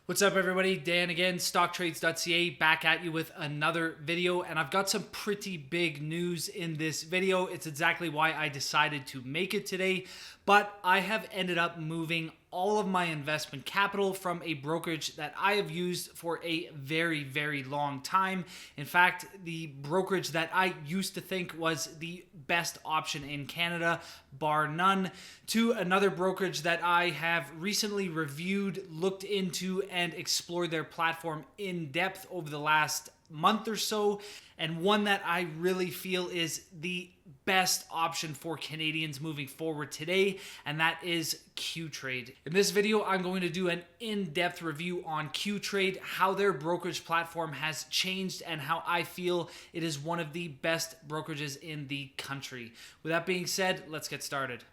What's up everybody, Dan again, Stocktrades.ca, back at you with another video, and I've got some pretty big news in this video. It's exactly why I decided to make it today, but I have ended up moving all of my investment capital from a brokerage that I have used for a very long time. In fact, the brokerage that I used to think was the best option in Canada, bar none, to another brokerage that I have recently reviewed, looked into, and explored their platform in depth over the last month or so, and one that I really feel is the best option for Canadians moving forward today, and that is Qtrade. In this video, I'm going to do an in-depth review on Qtrade, how their brokerage platform has changed, and how I feel it is one of the best brokerages in the country. With that being said, let's get started.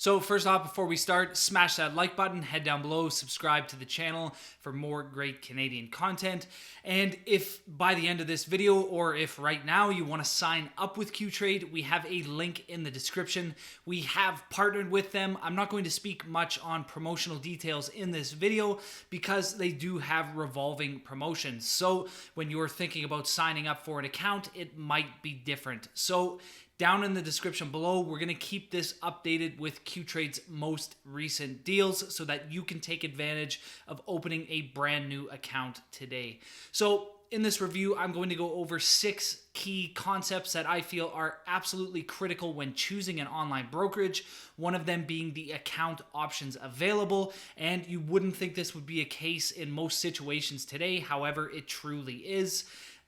So first off, before we start, smash that like button, head down below, subscribe to the channel for more great Canadian content. And if by the end of this video, or if right now you want to sign up with Qtrade, we have a link in the description. We have partnered with them. I'm not going to speak much on promotional details in this video because they do have revolving promotions. So when you're thinking about signing up for an account, it might be different. So down in the description below, we're going to keep this updated with Qtrade's most recent deals so that you can take advantage of opening a brand new account today. So in this review, I'm going to go over 6 key concepts that I feel are absolutely critical when choosing an online brokerage, one of them being the account options available. And you wouldn't think this would be a case in most situations today. However, it truly is.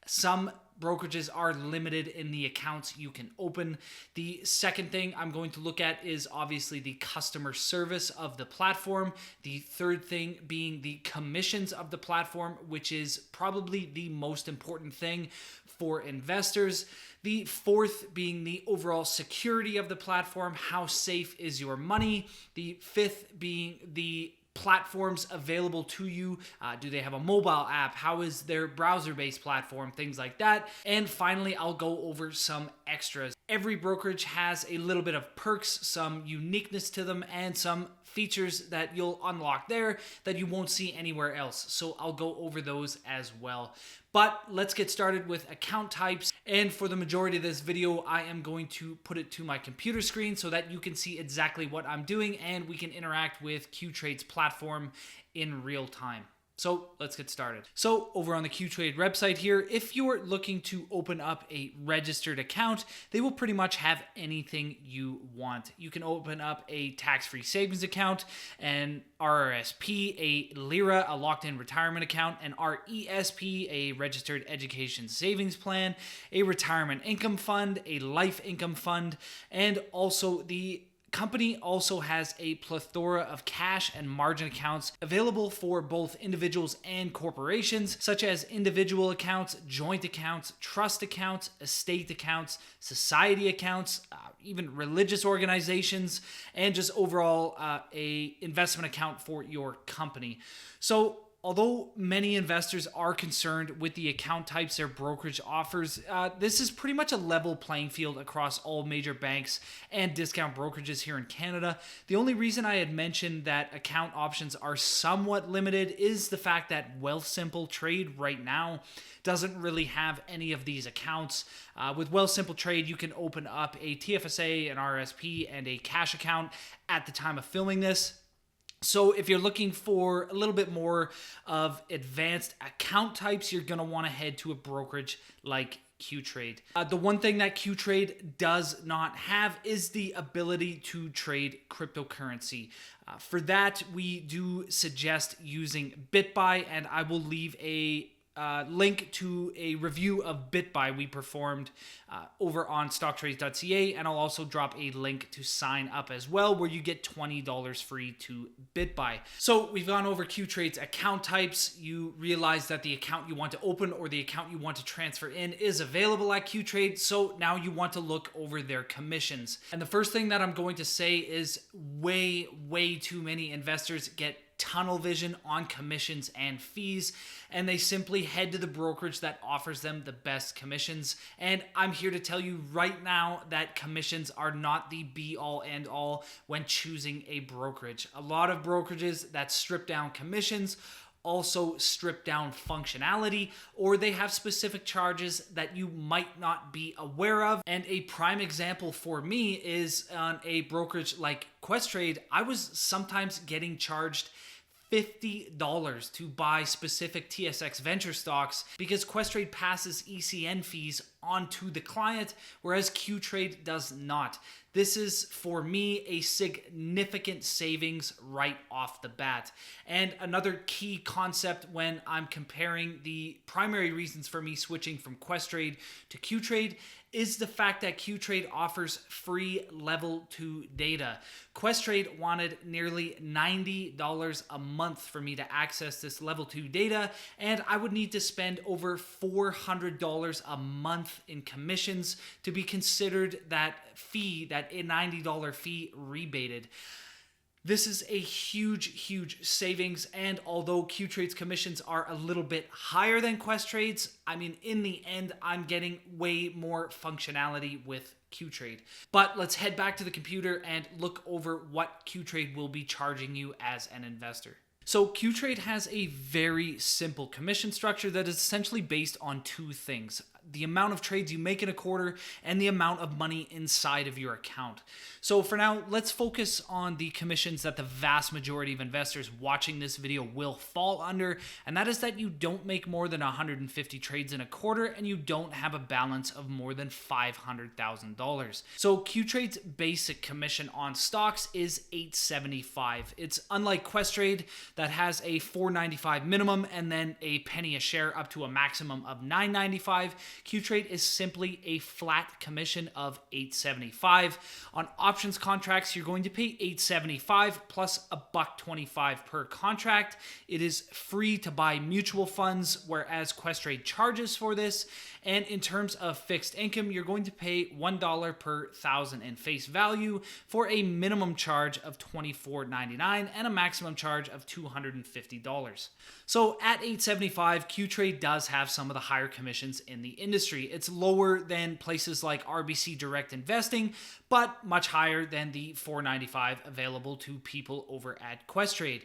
Some brokerages are limited in the accounts you can open. The second thing I'm going to look at is obviously the customer service of the platform. The third thing being the commissions of the platform, which is probably the most important thing for investors. The fourth being the overall security of the platform. How safe is your money? The fifth being the platforms available to you. Do they have a mobile app? How is their browser-based platform? Things like that. And finally, I'll go over some extras. Every brokerage has a little bit of perks, some uniqueness to them, and some features that you'll unlock there that you won't see anywhere else. So I'll go over those as well. But let's get started with account types. And for the majority of this video, I am going to put it to my computer screen so that you can see exactly what I'm doing and we can interact with Qtrade's platform in real time. So let's get started. So over on the Qtrade website here, if you're looking to open up a registered account, they will pretty much have anything you want. You can open up a tax-free savings account, an RRSP, a LIRA, a locked-in retirement account, an RESP, a registered education savings plan, a retirement income fund, a life income fund, and also the company also has a plethora of cash and margin accounts available for both individuals and corporations, such as individual accounts, joint accounts, trust accounts, estate accounts, society accounts, even religious organizations, and just overall a investment account for your company. So although many investors are concerned with the account types their brokerage offers, this is pretty much a level playing field across all major banks and discount brokerages here in Canada. The only reason I had mentioned that account options are somewhat limited is the fact that Wealthsimple Trade right now doesn't really have any of these accounts. With Wealthsimple Trade, you can open up a TFSA, an RSP, and a cash account at the time of filming this. So if you're looking for a little bit more of advanced account types, you're going to want to head to a brokerage like Qtrade. The one thing that Qtrade does not have is the ability to trade cryptocurrency. For that, we do suggest using Bitbuy, and I will leave a link to a review of Bitbuy we performed over on Stocktrades.ca, and I'll also drop a link to sign up as well, where you get $20 free to Bitbuy. So we've gone over Qtrade's account types. You realize that the account you want to open or the account you want to transfer in is available at Qtrade, so now you want to look over their commissions. And the first thing that I'm going to say is way too many investors get tunnel vision on commissions and fees, and they simply head to the brokerage that offers them the best commissions. And I'm here to tell you right now that commissions are not the be-all end-all when choosing a brokerage. A lot of brokerages that strip down commissions also strip down functionality, or they have specific charges that you might not be aware of. And a prime example for me is on a brokerage like Questrade. I was sometimes getting charged $50 to buy specific TSX venture stocks because Questrade passes ECN fees onto the client, whereas Qtrade does not. This is, for me, a significant savings right off the bat. And another key concept when I'm comparing the primary reasons for me switching from Questrade to Qtrade is the fact that Qtrade offers free level 2 data. Questrade wanted nearly $90 a month for me to access this level 2 data, and I would need to spend over $400 a month in commissions to be considered that fee, that $90 fee rebated. This is a huge savings, and although Qtrade's commissions are a little bit higher than Questrade's, I mean, in the end, I'm getting way more functionality with Qtrade. But let's head back to the computer and look over what Qtrade will be charging you as an investor. So Qtrade has a very simple commission structure that is essentially based on two things: the amount of trades you make in a quarter and the amount of money inside of your account. So for now, let's focus on the commissions that the vast majority of investors watching this video will fall under, and that is that you don't make more than 150 trades in a quarter and you don't have a balance of more than $500,000. So Qtrade's basic commission on stocks is $8.75. It's unlike Questrade that has a $4.95 minimum and then a penny a share up to a maximum of $9.95. Qtrade is simply a flat commission of $8.75. On options contracts, you're going to pay $8.75 plus $1.25 per contract. It is free to buy mutual funds, whereas Questrade charges for this. And in terms of fixed income, you're going to pay $1 per thousand in face value for a minimum charge of $24.99 and a maximum charge of $250. So at $8.75, Qtrade does have some of the higher commissions in the industry. It's lower than places like RBC Direct Investing, but much higher than the $4.95 available to people over at Questrade.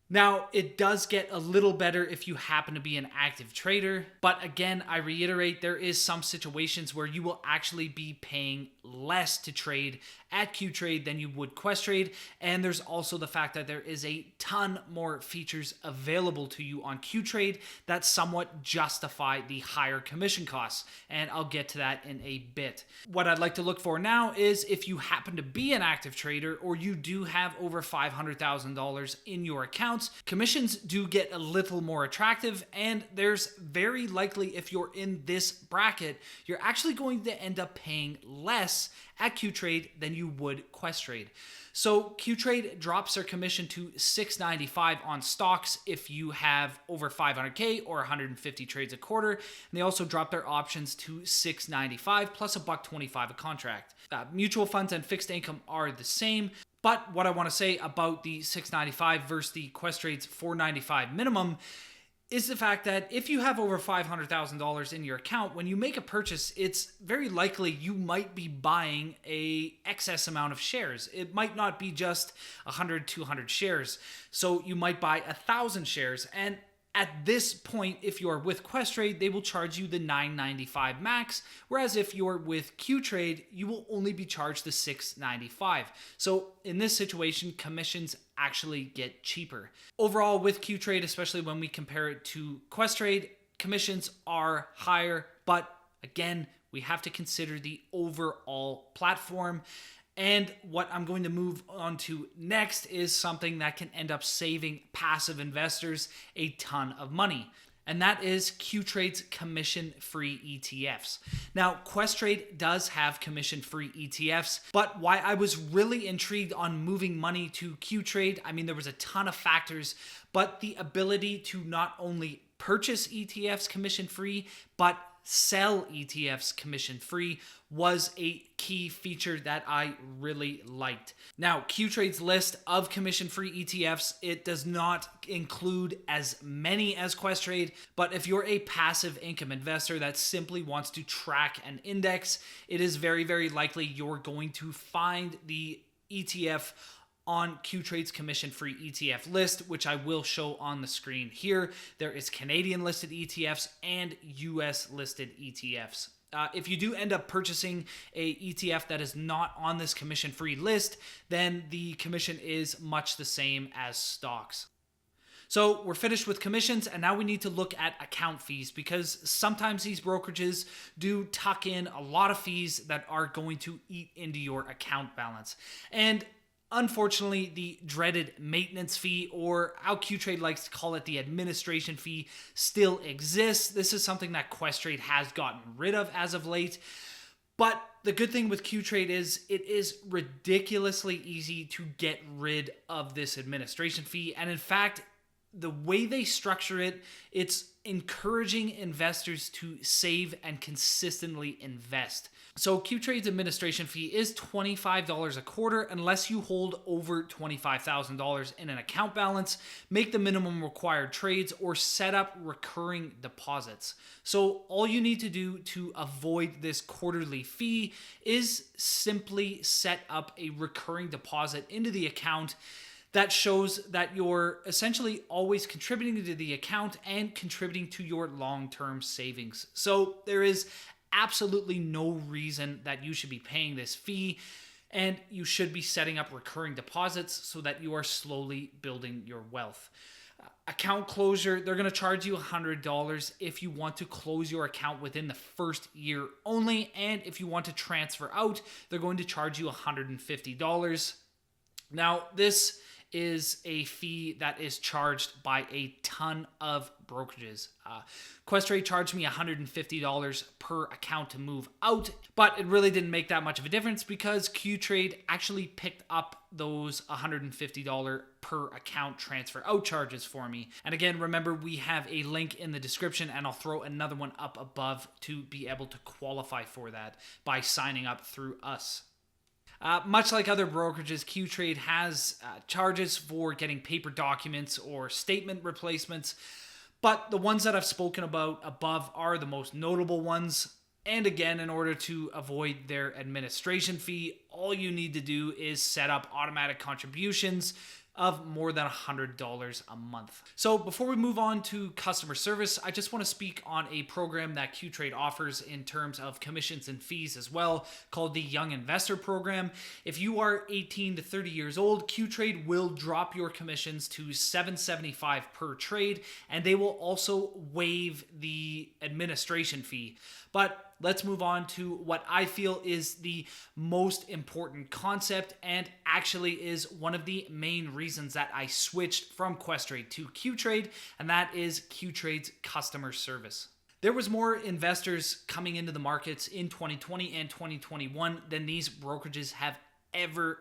Now, it does get a little better if you happen to be an active trader, but again, I reiterate, there is some situations where you will actually be paying less to trade at Qtrade than you would Questrade, and there's also the fact that there is a ton more features available to you on Qtrade that somewhat justify the higher commission costs, and I'll get to that in a bit. What I'd like to look for now is if you happen to be an active trader or you do have over $500,000 in your accounts, commissions do get a little more attractive, and there's very likely, if you're in this bracket, you're actually going to end up paying less at Qtrade than you would Questrade. So Qtrade drops their commission to $6.95 on stocks if you have over 500K or 150 trades a quarter. And they also drop their options to $6.95 plus $1.25 a contract. Mutual funds and fixed income are the same. But what I want to say about the $6.95 versus the Questrade's $4.95 minimum is the fact that if you have over $500,000 in your account, when you make a purchase, it's very likely you might be buying a excess amount of shares. It might not be just 100, 200 shares. So you might buy 1,000 shares. And at this point, if you're with Questrade, they will charge you the $9.95 max, whereas if you're with Qtrade, you will only be charged the $6.95. So in this situation, commissions actually get cheaper. Overall, with Qtrade, especially when we compare it to Questrade, commissions are higher, but again, we have to consider the overall platform. And what I'm going to move on to next is something that can end up saving passive investors a ton of money. And that is Qtrade's commission-free ETFs. Now, Questrade does have commission-free ETFs, but why I was really intrigued on moving money to Qtrade, I mean, there was a ton of factors, but the ability to not only purchase ETFs commission-free, but sell ETFs commission free was a key feature that I really liked. Now, Qtrade's list of commission-free ETFs, it does not include as many as Questrade, but if you're a passive income investor that simply wants to track an index, it is very, very likely you're going to find the ETF on Qtrade's commission-free ETF list, which I will show on the screen here. There is Canadian listed ETFs and US listed ETFs. If you do end up purchasing a ETF that is not on this commission-free list, then the commission is much the same as stocks. So we're finished with commissions, and now we need to look at account fees, because sometimes these brokerages do tuck in a lot of fees that are going to eat into your account balance. And unfortunately, the dreaded maintenance fee, or how Qtrade likes to call it, the administration fee, still exists. This is something that Questrade has gotten rid of as of late. But the good thing with Qtrade is it is ridiculously easy to get rid of this administration fee. And in fact, the way they structure it, it's encouraging investors to save and consistently invest. So Qtrade's administration fee is $25 a quarter unless you hold over $25,000 in an account balance, make the minimum required trades, or set up recurring deposits. So all you need to do to avoid this quarterly fee is simply set up a recurring deposit into the account that shows that you're essentially always contributing to the account and contributing to your long-term savings. So there is absolutely no reason that you should be paying this fee, and you should be setting up recurring deposits so that you are slowly building your wealth. Account closure, they're going to charge you $100 if you want to close your account within the first year only, and if you want to transfer out, they're going to charge you $150. Now, this is a fee that is charged by a ton of brokerages. Questrade charged me $150 per account to move out, but it really didn't make that much of a difference because Qtrade actually picked up those $150 per account transfer out charges for me. And again, remember, we have a link in the description, and I'll throw another one up above to be able to qualify for that by signing up through us. Much like other brokerages, Qtrade has charges for getting paper documents or statement replacements, but the ones that I've spoken about above are the most notable ones. And again, in order to avoid their administration fee, all you need to do is set up automatic contributions of more than $100 a month. So before we move on to customer service, I just want to speak on a program that Qtrade offers in terms of commissions and fees as well, called the Young Investor Program. If you are 18 to 30 years old, Qtrade will drop your commissions to $7.75 per trade, and they will also waive the administration fee. But let's move on to what I feel is the most important concept, and actually is one of the main reasons that I switched from Questrade to Qtrade, and that is Qtrade's customer service. There was more investors coming into the markets in 2020 and 2021 than these brokerages have ever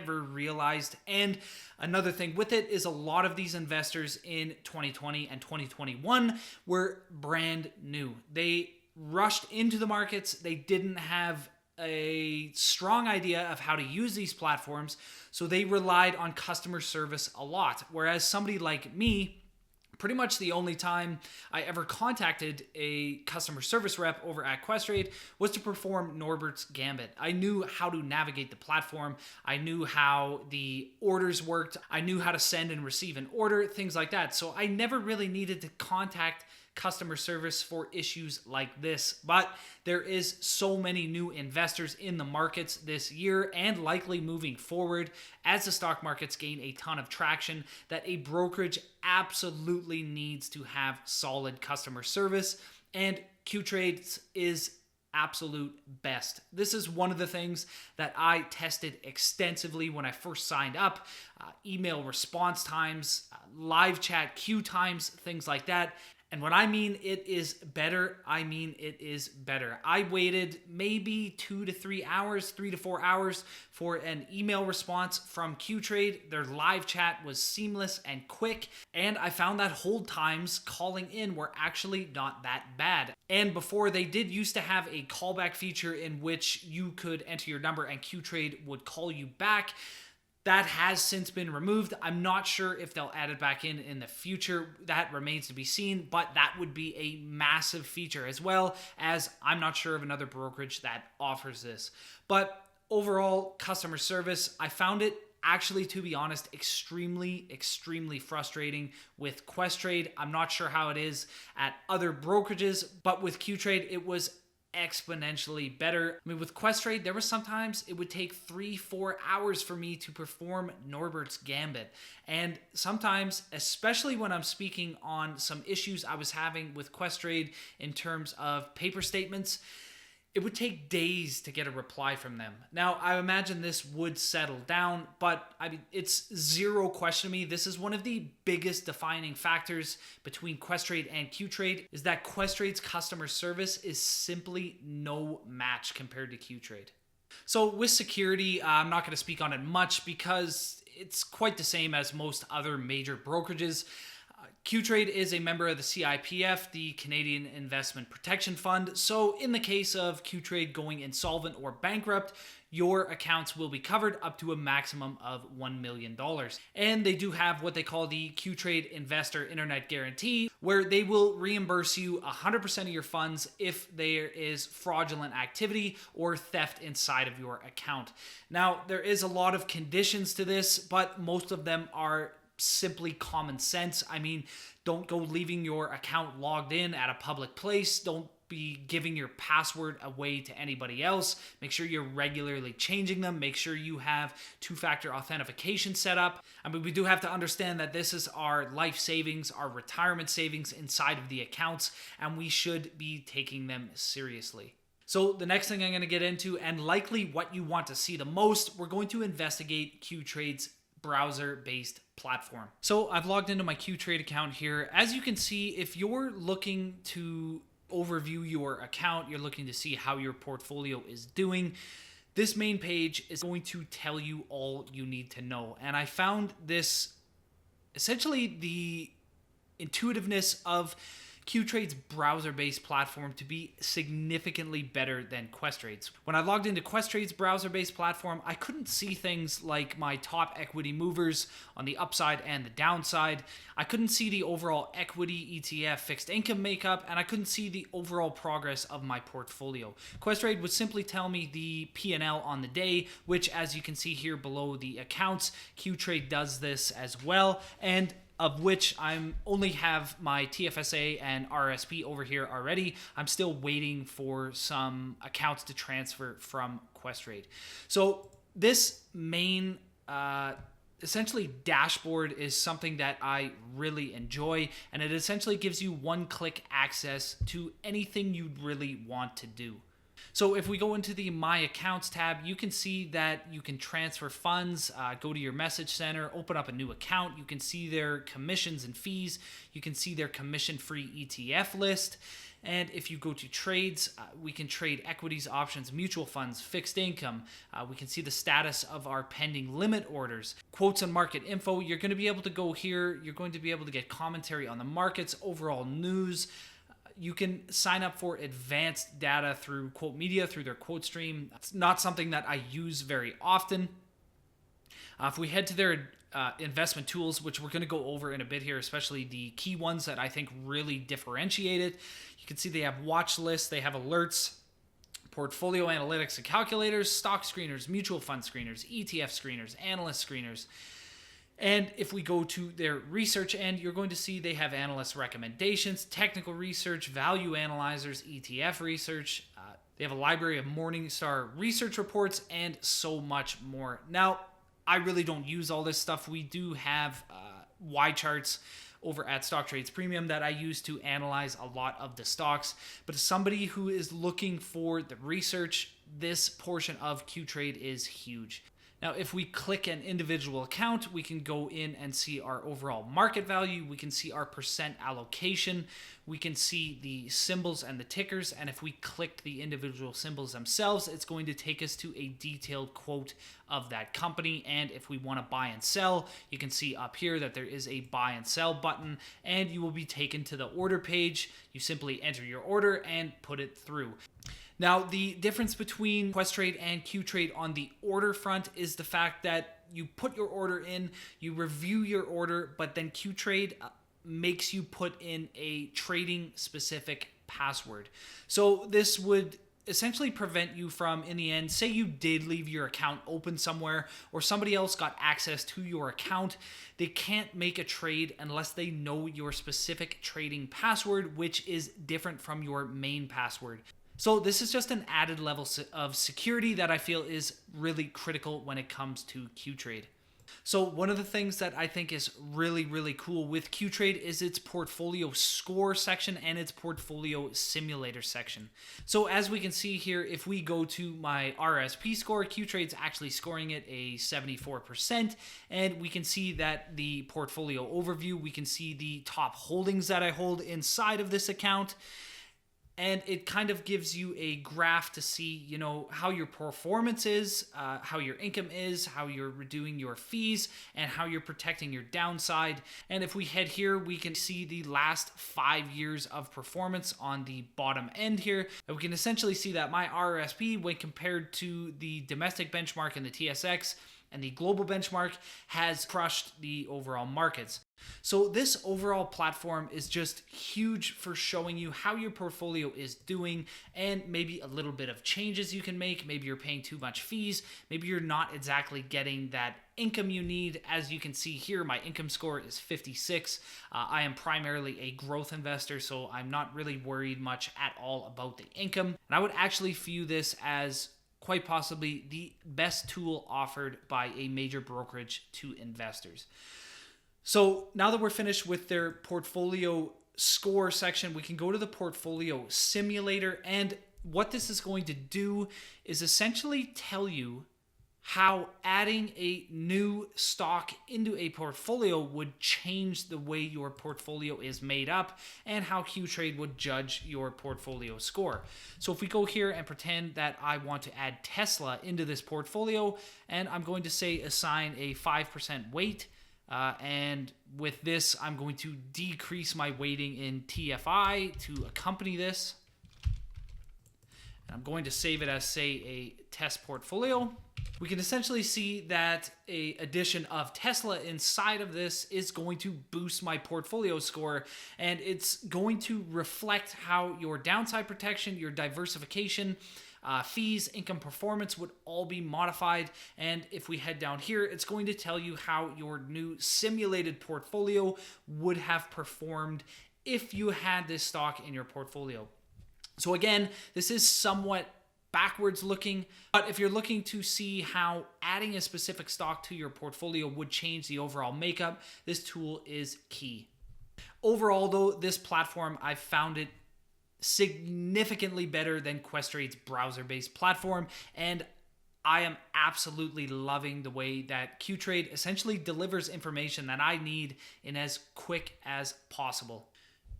realized. And another thing with it is a lot of these investors in 2020 and 2021 were brand new. They rushed into the markets. They didn't have a strong idea of how to use these platforms, so they relied on customer service a lot. Whereas somebody like me, pretty much the only time I ever contacted a customer service rep over at Questrade was to perform Norbert's Gambit. I knew how to navigate the platform. I knew how the orders worked. I knew how to send and receive an order, things like that. So I never really needed to contact customer service for issues like this. But there is so many new investors in the markets this year, and likely moving forward as the stock markets gain a ton of traction, that a brokerage absolutely needs to have solid customer service, and Qtrade is absolute best. This is one of the things that I tested extensively when I first signed up. Email response times, live chat queue times, things like that. And when I mean it is better, I mean it is better. I waited maybe 2 to 3 hours, 3 to 4 hours for an email response from Qtrade. Their live chat was seamless and quick, and I found that hold times calling in were actually not that bad. And before, they did used to have a callback feature in which you could enter your number and Qtrade would call you back. That has since been removed. I'm not sure if they'll add it back in the future. That remains to be seen, but that would be a massive feature, as well as I'm not sure of another brokerage that offers this. But overall, customer service, I found it actually, to be honest, extremely frustrating with Questrade. I'm not sure how it is at other brokerages, but with Qtrade, it was exponentially better. I mean, with Questrade, there was sometimes it would take 3-4 hours for me to perform Norbert's Gambit. And sometimes, especially when I'm speaking on some issues I was having with Questrade in terms of paper statements, it would take days to get a reply from them. Now, I imagine this would settle down, but I mean, it's zero question to me. This is one of the biggest defining factors between Questrade and Qtrade, is that Questrade's customer service is simply no match compared to Qtrade. So with security, I'm not going to speak on it much because it's quite the same as most other major brokerages. Qtrade is a member of the CIPF, the Canadian Investment Protection Fund. So in the case of Qtrade going insolvent or bankrupt, your accounts will be covered up to a maximum of $1 million. And they do have what they call the Qtrade Investor Internet Guarantee, where they will reimburse you 100% of your funds if there is fraudulent activity or theft inside of your account. Now, there is a lot of conditions to this, but most of them are simply common sense. I mean, don't go leaving your account logged in at a public place. Don't be giving your password away to anybody else. Make sure you're regularly changing them. Make sure you have two-factor authentication set up. I mean, we do have to understand that this is our life savings, our retirement savings inside of the accounts, and we should be taking them seriously. So the next thing I'm going to get into, and likely what you want to see the most, we're going to investigate Qtrade's browser-based platform. So I've logged into my Qtrade account here. As you can see, if you're looking to overview your account, you're looking to see how your portfolio is doing, this main page is going to tell you all you need to know. And I found this, essentially the intuitiveness of Qtrade's browser-based platform to be significantly better than Questrade's. When I logged into Questrade's browser-based platform, I couldn't see things like my top equity movers on the upside and the downside. I couldn't see the overall equity, ETF, fixed income makeup, and I couldn't see the overall progress of my portfolio. Questrade would simply tell me the P&L on the day, which, as you can see here below the accounts, Qtrade does this as well, and of which I'm only have my TFSA and RSP over here already. I'm still waiting for some accounts to transfer from Questrade. So this main essentially dashboard is something that I really enjoy, and it essentially gives you one-click access to anything you'd really want to do. So if we go into the My Accounts tab, you can see that you can transfer funds, go to your message center, open up a new account. You can see their commissions and fees. You can see their commission-free ETF list. And if you go to trades, we can trade equities, options, mutual funds, fixed income. We can see the status of our pending limit orders. Quotes and market info, you're going to be able to go here. You're going to be able to get commentary on the markets, overall news. You can sign up for advanced data through Quote Media, through their quote stream. It's not something that I use very often. If we head to their investment tools, which we're going to go over in a bit here, especially the key ones that I think really differentiate it, you can see they have watch lists, they have alerts, portfolio analytics and calculators, stock screeners, mutual fund screeners, ETF screeners, analyst screeners. And if we go to their research end, you're going to see they have analyst recommendations, technical research, value analyzers, ETF research. They have a library of Morningstar research reports and so much more. Now, I really don't use all this stuff. We do have Y charts over at Stocktrades Premium that I use to analyze a lot of the stocks. But as somebody who is looking for the research, this portion of Qtrade is huge. Now, if we click an individual account, we can go in and see our overall market value. We can see our percent allocation. We can see the symbols and the tickers. And if we click the individual symbols themselves, it's going to take us to a detailed quote of that company. And if we want to buy and sell, you can see up here that there is a buy and sell button, and you will be taken to the order page. You simply enter your order and put it through. Now, the difference between Questrade and Qtrade on the order front is the fact that you put your order in, you review your order, but then Qtrade makes you put in a trading specific password. So this would essentially prevent you from, in the end, say you did leave your account open somewhere or somebody else got access to your account, they can't make a trade unless they know your specific trading password, which is different from your main password. So this is just an added level of security that I feel is really critical when it comes to Qtrade. So one of the things that I think is really, really cool with Qtrade is its portfolio score section and its portfolio simulator section. So as we can see here, if we go to my RSP score, Qtrade's actually scoring it a 74%. And we can see that the portfolio overview, we can see the top holdings that I hold inside of this account. And it kind of gives you a graph to see, you know, how your performance is, how your income is, how you're redoing your fees, and how you're protecting your downside. And if we head here, we can see the last 5 years of performance on the bottom end here. And we can essentially see that my RRSP, when compared to the domestic benchmark and the TSX and the global benchmark, has crushed the overall markets. So this overall platform is just huge for showing you how your portfolio is doing and maybe a little bit of changes you can make. Maybe you're paying too much fees. Maybe you're not exactly getting that income you need. As you can see here, my income score is 56. I am primarily a growth investor, so I'm not really worried much at all about the income. And I would actually view this as quite possibly the best tool offered by a major brokerage to investors. So now that we're finished with their portfolio score section, we can go to the portfolio simulator. And what this is going to do is essentially tell you how adding a new stock into a portfolio would change the way your portfolio is made up and how Qtrade would judge your portfolio score. So if we go here and pretend that I want to add Tesla into this portfolio, and I'm going to say assign a 5% weight, and with this, I'm going to decrease my weighting in TFI to accompany this. And I'm going to save it as, say, a test portfolio. We can essentially see that an addition of Tesla inside of this is going to boost my portfolio score, and it's going to reflect how your downside protection, your diversification, fees, income performance would all be modified. And if we head down here, it's going to tell you how your new simulated portfolio would have performed if you had this stock in your portfolio. So again, this is somewhat backwards looking, but if you're looking to see how adding a specific stock to your portfolio would change the overall makeup, this tool is key. Overall though, this platform, I found it significantly better than Questrade's browser-based platform, and I am absolutely loving the way that Qtrade essentially delivers information that I need in as quick as possible.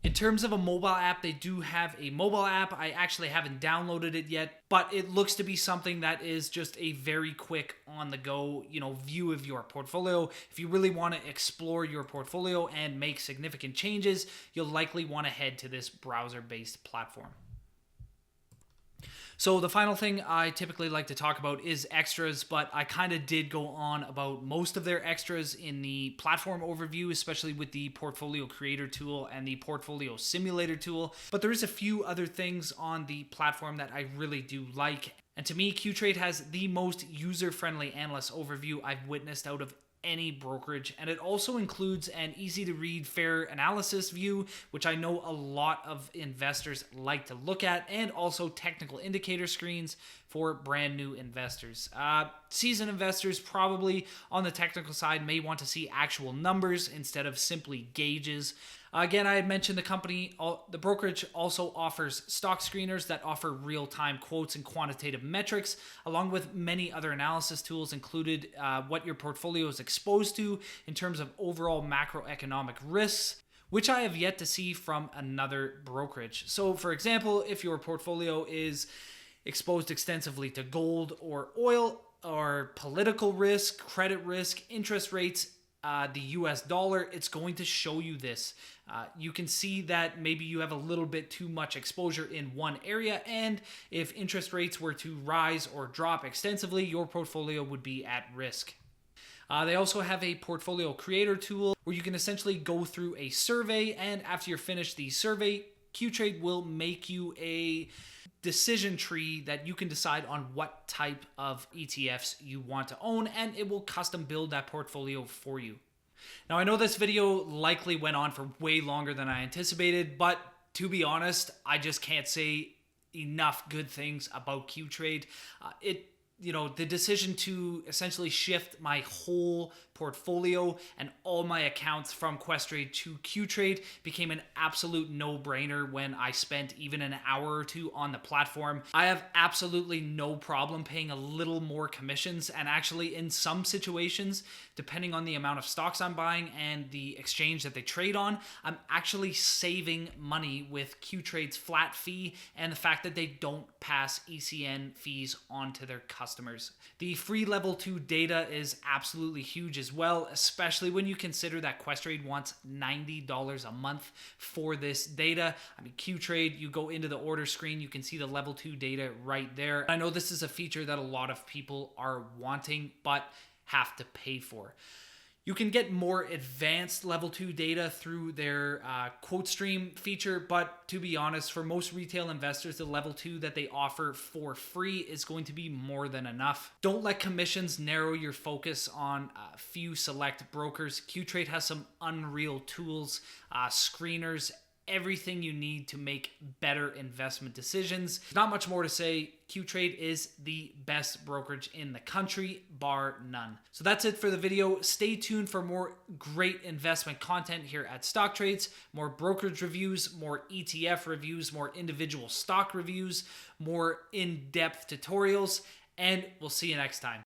In terms of a mobile app, they do have a mobile app. I actually haven't downloaded it yet, but it looks to be something that is just a very quick on-the-go, view of your portfolio. If you really want to explore your portfolio and make significant changes, you'll likely want to head to this browser-based platform. So the final thing I typically like to talk about is extras, but I kind of did go on about most of their extras in the platform overview, especially with the portfolio creator tool and the portfolio simulator tool. But there is a few other things on the platform that I really do like. And to me, Qtrade has the most user-friendly analyst overview I've witnessed out of any brokerage, and it also includes an easy to read fair analysis view, which I know a lot of investors like to look at, and also technical indicator screens for brand new investors. Seasoned investors probably on the technical side may want to see actual numbers instead of simply gauges. Again, I had mentioned the brokerage also offers stock screeners that offer real-time quotes and quantitative metrics, along with many other analysis tools included what your portfolio is exposed to in terms of overall macroeconomic risks, which I have yet to see from another brokerage. So for example, if your portfolio is exposed extensively to gold or oil or political risk, credit risk, interest rates, the US dollar, it's going to show you this. You can see that maybe you have a little bit too much exposure in one area, and if interest rates were to rise or drop extensively, your portfolio would be at risk. They also have a portfolio creator tool where you can essentially go through a survey, and after you're finished the survey, Qtrade will make you a decision tree that you can decide on what type of ETFs you want to own, and it will custom build that portfolio for you. Now, I know this video likely went on for way longer than I anticipated, but to be honest, I just can't say enough good things about Qtrade. The decision to essentially shift my whole portfolio and all my accounts from Questrade to Qtrade became an absolute no-brainer when I spent even an hour or two on the platform. I have absolutely no problem paying a little more commissions, and actually in some situations, depending on the amount of stocks I'm buying and the exchange that they trade on, I'm actually saving money with Qtrade's flat fee and the fact that they don't pass ECN fees on to their customers. The free level 2 data is absolutely huge as well, especially when you consider that Questrade wants $90 a month for this data. I mean, Qtrade, you go into the order screen, you can see the level 2 data right there. I know this is a feature that a lot of people are wanting, but have to pay for. You can get more advanced level 2 data through their quote stream feature, but to be honest, for most retail investors, the level 2 that they offer for free is going to be more than enough. Don't let commissions narrow your focus on a few select brokers. Qtrade has some unreal tools, screeners, everything you need to make better investment decisions. Not much more to say. Qtrade is the best brokerage in the country, bar none. So that's it for the video. Stay tuned for more great investment content here at Stocktrades, more brokerage reviews, more ETF reviews, more individual stock reviews, more in-depth tutorials, and we'll see you next time.